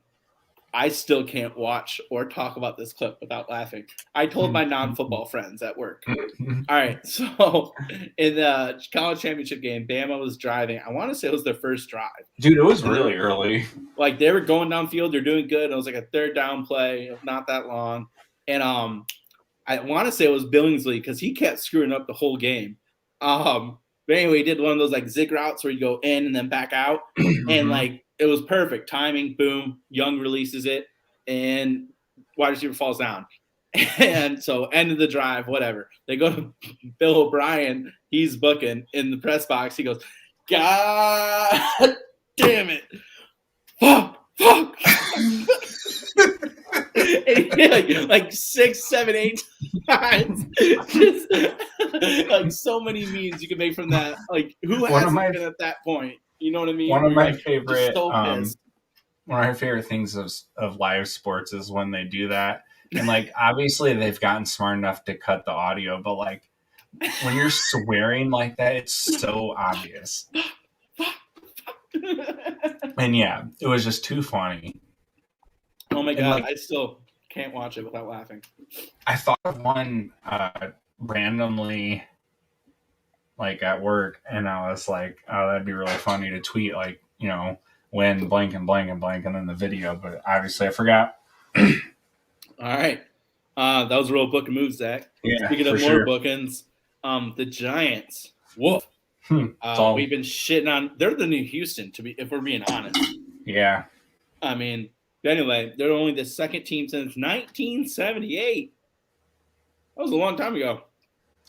I still can't watch or talk about this clip without laughing. I told my non-football friends at work. All right, so in the college championship game, Bama was driving. I want to say it was their first drive. Dude, it was really early. Like they were going downfield, they're doing good. It was like a third down play, not that long. And I want to say it was Billingsley because he kept screwing up the whole game. But anyway, he did one of those like zig routes where you go in and then back out, and like it was perfect timing. Boom, Young releases it, and wide receiver falls down. And so end of the drive, whatever. They go to Bill O'Brien. He's booking in the press box. He goes, "God damn it, fuck." like 6, 7, 8 times. Just like so many memes you can make from that. Like who hasn't been at that point? You know what I mean? One of my favorite one of my favorite things of live sports is when they do that. And like obviously they've gotten smart enough to cut the audio, but like when you're swearing like that, it's so obvious. And yeah, it was just too funny. Oh my God, I still can't watch it without laughing. I thought of one randomly like at work, and I was like, oh, that'd be really funny to tweet, like, you know, when blank and blank and blank, and then the video, but obviously I forgot. All right. That was a real book of moves, Zach. Yeah, speaking of more bookings, the Giants. Woof. We've been shitting on. They're the new Houston, if we're being honest. Yeah. I mean, anyway, they're only the second team since 1978. That was a long time ago.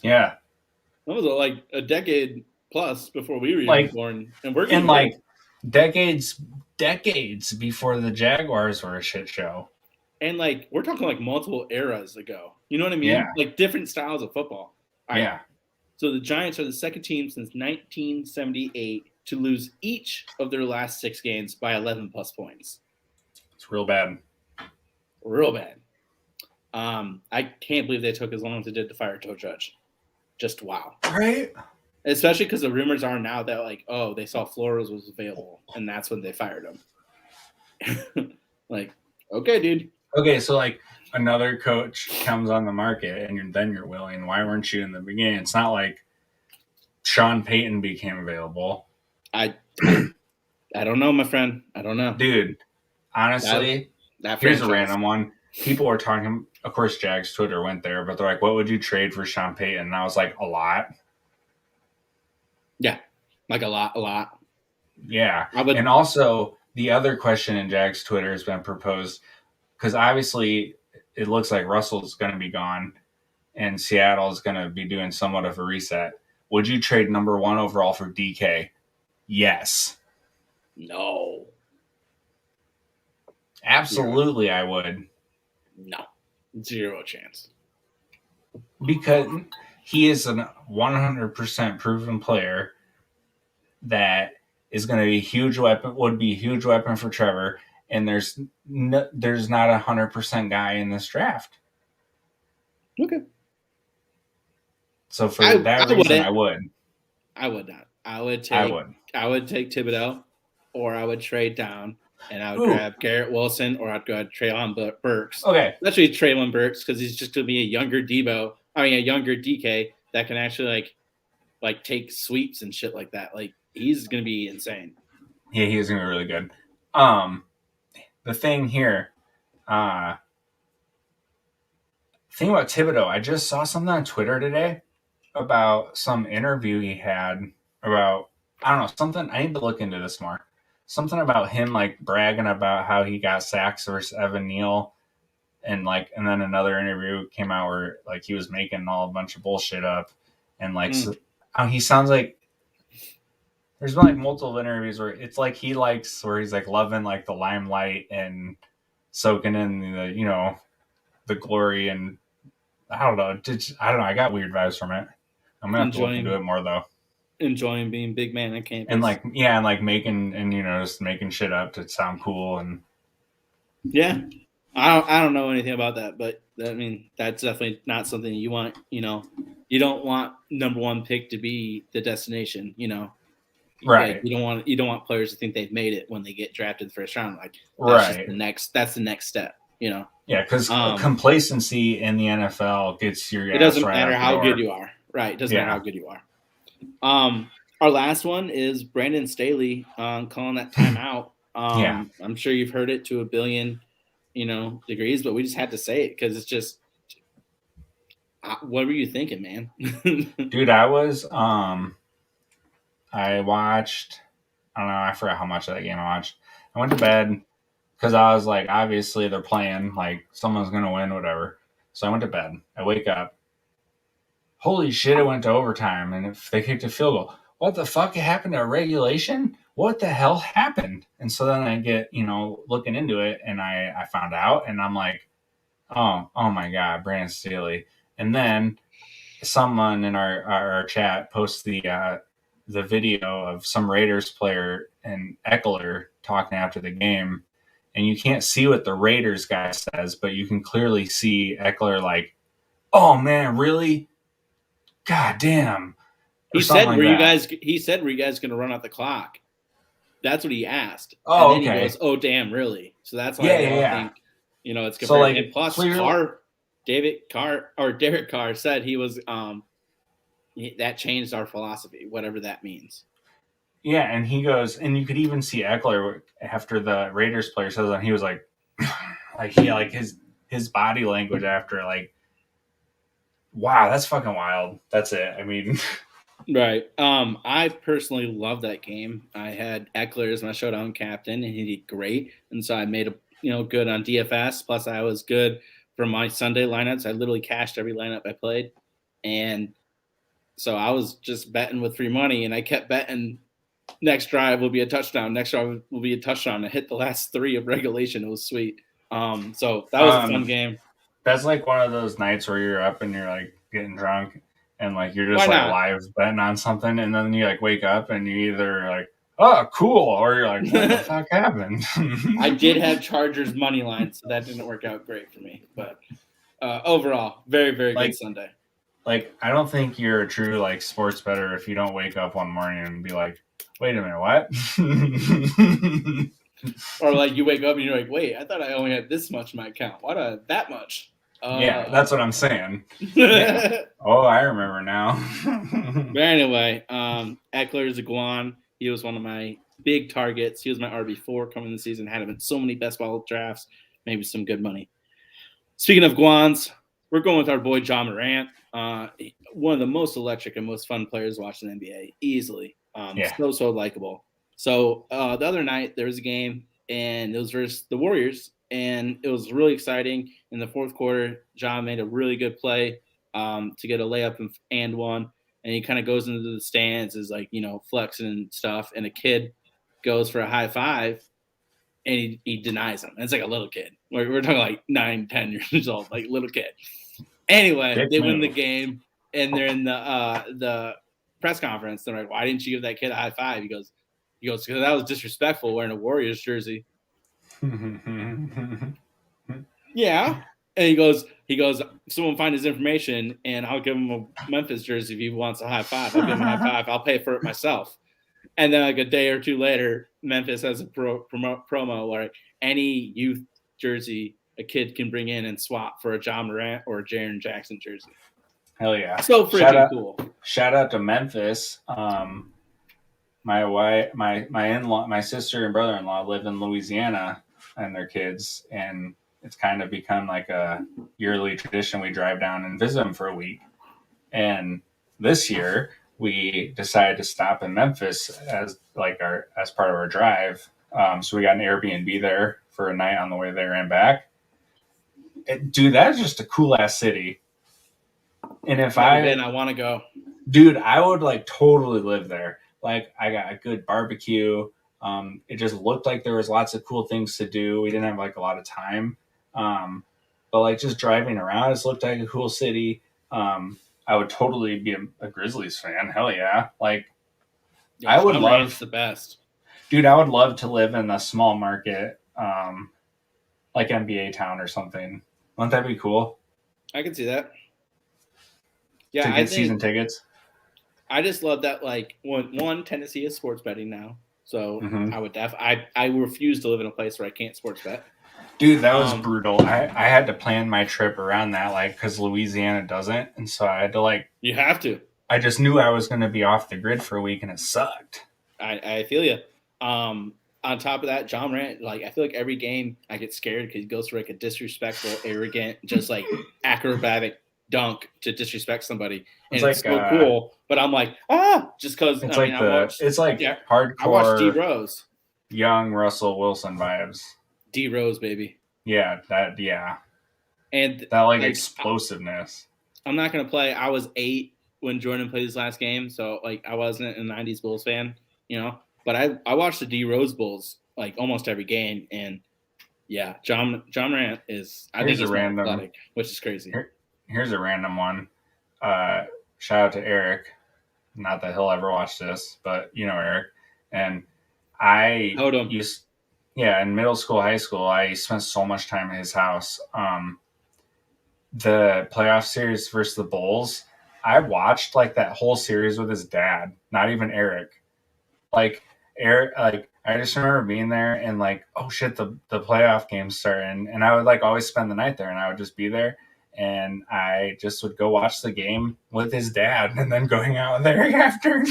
Yeah. That was like a decade plus before we were even born, and we're in like decades before the Jaguars were a shit show. And like we're talking like multiple eras ago. You know what I mean? Yeah. Like different styles of football. Yeah. So the Giants are the second team since 1978 to lose each of their last 6 games by 11 plus points. It's real bad. Real bad. I can't believe they took as long as it did to fire Joe Judge. Just wow. Right? Especially because the rumors are now that like, oh, they saw Flores was available, and that's when they fired him. Like, okay, dude. Okay, so like another coach comes on the market, and then you're willing. Why weren't you in the beginning? It's not like Sean Payton became available. I don't know, my friend. I don't know, dude. Honestly, here's a random one. people were talking. Of course, Jags Twitter went there, but they're like, "What would you trade for Sean Payton?" And I was like, "A lot." Yeah, like a lot. Yeah, I would. and also the other question in Jags Twitter has been proposed because obviously it looks like Russell's going to be gone, and Seattle is going to be doing somewhat of a reset. Would you trade number 1 overall for DK? Yes. No. Absolutely, I would. No. 0 chance. Because he is a 100% proven player that is going to be a huge weapon, would be a huge weapon for Trevor, and there's not a 100% guy in this draft. Okay. So for that reason, I would. I would not. I would take Thibodeau, or I would trade down, and I would grab Garrett Wilson, or I'd go Treylon Burks. Okay. Especially Treylon Burks, because he's just going to be a younger DK that can actually like take sweeps and shit like that. Like, he's going to be insane. Yeah, he is going to be really good. The thing here, thing about Thibodeau, I just saw something on Twitter today about some interview he had about, I don't know, something. I need to look into this more. Something about him like bragging about how he got sacks versus Evan Neal, and then another interview came out where like he was making a bunch of bullshit up, and he sounds like there's been like multiple interviews where it's like he likes where he's like loving like the limelight and soaking in the glory, and I don't know. I got weird vibes from it. I'm gonna have to look into it more though. Enjoying being big man on campus, and making just making shit up to sound cool, and I don't know anything about that, but I mean that's definitely not something you want. You don't want number 1 pick to be the destination. Right. Like, you don't want players to think they've made it when they get drafted the first round. Like, that's the next step. Yeah, because complacency in the NFL gets your. It doesn't matter how good you are. Right. It doesn't matter how good you are. Our last one is Brandon Staley calling that timeout. I'm sure you've heard it to a billion, degrees, but we just had to say it because it's just. What were you thinking, man? Dude, I was. I watched. I don't know. I forgot how much of that game I watched. I went to bed because I was like, obviously they're playing. Like someone's gonna win, whatever. So I went to bed. I wake up. Holy shit! It went to overtime, and if they kicked a field goal, what the fuck happened to regulation? What the hell happened? And so then I get looking into it, and I found out, and I'm like, oh my god, Brandon Staley. And then someone in our chat posts the video of some Raiders player and Eckler talking after the game, and you can't see what the Raiders guy says, but you can clearly see Eckler like, "Oh man, really? God damn!" He said, "Were you guys going to run out the clock?" That's what he asked. Oh, and then okay. He goes, "Oh damn, really?" So that's why I think it's compared. So, and plus, Derek Carr said he was that changed our philosophy, whatever that means. Yeah, and he goes, and you could even see Eckler after the Raiders player says that, he was like, his body language after, like, wow, that's fucking wild. That's it. I mean, right. I personally love that game. I had Eckler as my showdown captain, and he did great, and so I made a good on DFS. Plus, I was good for my Sunday lineups. I literally cashed every lineup I played, and so I was just betting with free money, and I kept betting. Next drive will be a touchdown. Next drive will be a touchdown. I hit the last 3 of regulation. It was sweet. So that was a fun game. That's like one of those nights where you're up and you're like getting drunk and like you're just like live betting on something, and then you like wake up and you either like, oh, cool, or you're like, what the fuck happened? I did have Chargers money line, so that didn't work out great for me. But overall, very, very good Sunday. Like, I don't think you're a true like sports bettor if you don't wake up one morning and be like, wait a minute, what? Or like you wake up and you're like, wait, I thought I only had this much in my account. Why do I have that much? Yeah, that's what I'm saying. Yeah. Oh, I remember now. But anyway, Eckler Zaguan, he was one of my big targets. He was my RB4 coming in the season. Had him in so many best ball drafts, maybe some good money. Speaking of Guans, we're going with our boy John Morant. One of the most electric and most fun players watching the NBA, easily. So likable. So the other night there was a game, and it was versus the Warriors, and it was really exciting. In the fourth quarter, John made a really good play to get a layup and one, and he kind of goes into the stands, is like, flexing and stuff, and a kid goes for a high five, and he denies him. And it's like a little kid. We're talking like 9, 10 years old, like little kid. Anyway, they win the game, and they're in the press conference. They're like, "Why didn't you give that kid a high five?" He goes, "Because that was disrespectful wearing a Warriors jersey." Yeah, and he goes, "Someone find his information, and I'll give him a Memphis jersey if he wants a high five. I'll give him a high five. I'll pay for it myself." And then like a day or two later, Memphis has a promo where any youth jersey a kid can bring in and swap for a John Morant or a Jaren Jackson jersey. Hell yeah. So freaking cool. Shout out to Memphis. My sister and brother-in-law live in Louisiana and their kids, and it's kind of become like a yearly tradition. We drive down and visit them for a week. And this year we decided to stop in Memphis as part of our drive. So we got an Airbnb there for a night on the way there and back. Dude, that's just a cool ass city. And if I want to go, dude, I would like totally live there. Like, I got a good barbecue. It just looked like there was lots of cool things to do. We didn't have like a lot of time. But like just driving around, it looked like a cool city. I would totally be a Grizzlies fan. Hell yeah. Like, yeah, I would love, it's the best. Dude, I would love to live in a small market, like NBA town or something. Wouldn't that be cool? I can see that. Yeah, to get season tickets. I just love that. Like, one, Tennessee is sports betting now, so I would I refuse to live in a place where I can't sports bet. Dude, that was brutal. I had to plan my trip around that, like, because Louisiana doesn't, and so I had to like. You have to. I just knew I was going to be off the grid for a week, and it sucked. I feel you. On top of that, John Morant, like, I feel like every game I get scared because he goes for like a disrespectful, arrogant, just like acrobatic dunk to disrespect somebody, and it's so cool. But I'm like, just because it's hardcore. I watched D Rose, young Russell Wilson vibes. D Rose, baby. Yeah, and that like explosiveness. I'm not gonna play. I was 8 when Jordan played his last game, so like I wasn't a '90s Bulls fan, But I watched the D Rose Bulls like almost every game, and yeah, John Morant is. I think he's random, athletic, which is crazy. Here's a random one. Shout out to Eric. Not that he'll ever watch this, but Eric. And I used, in middle school, high school, I spent so much time at his house. The playoff series versus the Bulls, I watched like that whole series with his dad. Not even Eric. Like Eric, like I just remember being there and like, oh shit, the playoff game's starting, and I would like always spend the night there, and I would just be there. And I just would go watch the game with his dad and then going out there after.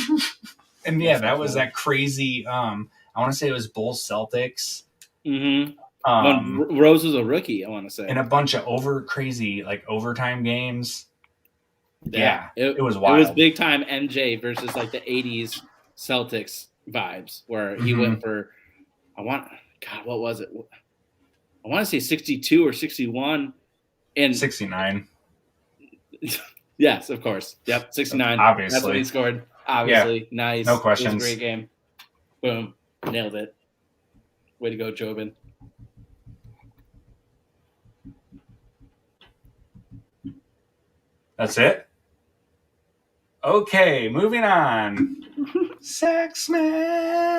And yeah, that was that crazy. I want to say it was Bulls Celtics. Mm-hmm. When Rose was a rookie, I want to say. And a bunch of crazy like overtime games. Yeah, it was wild. It was big time MJ versus like the 80s Celtics vibes where he went for, what was it? I want to say 62 or 61. And 69. Yes, of course. Yep, 69. Obviously. That's what he scored. Obviously. Yeah. Nice. No questions. It was a great game. Boom. Nailed it. Way to go, Jobin. That's it? Okay, moving on. Sex Man.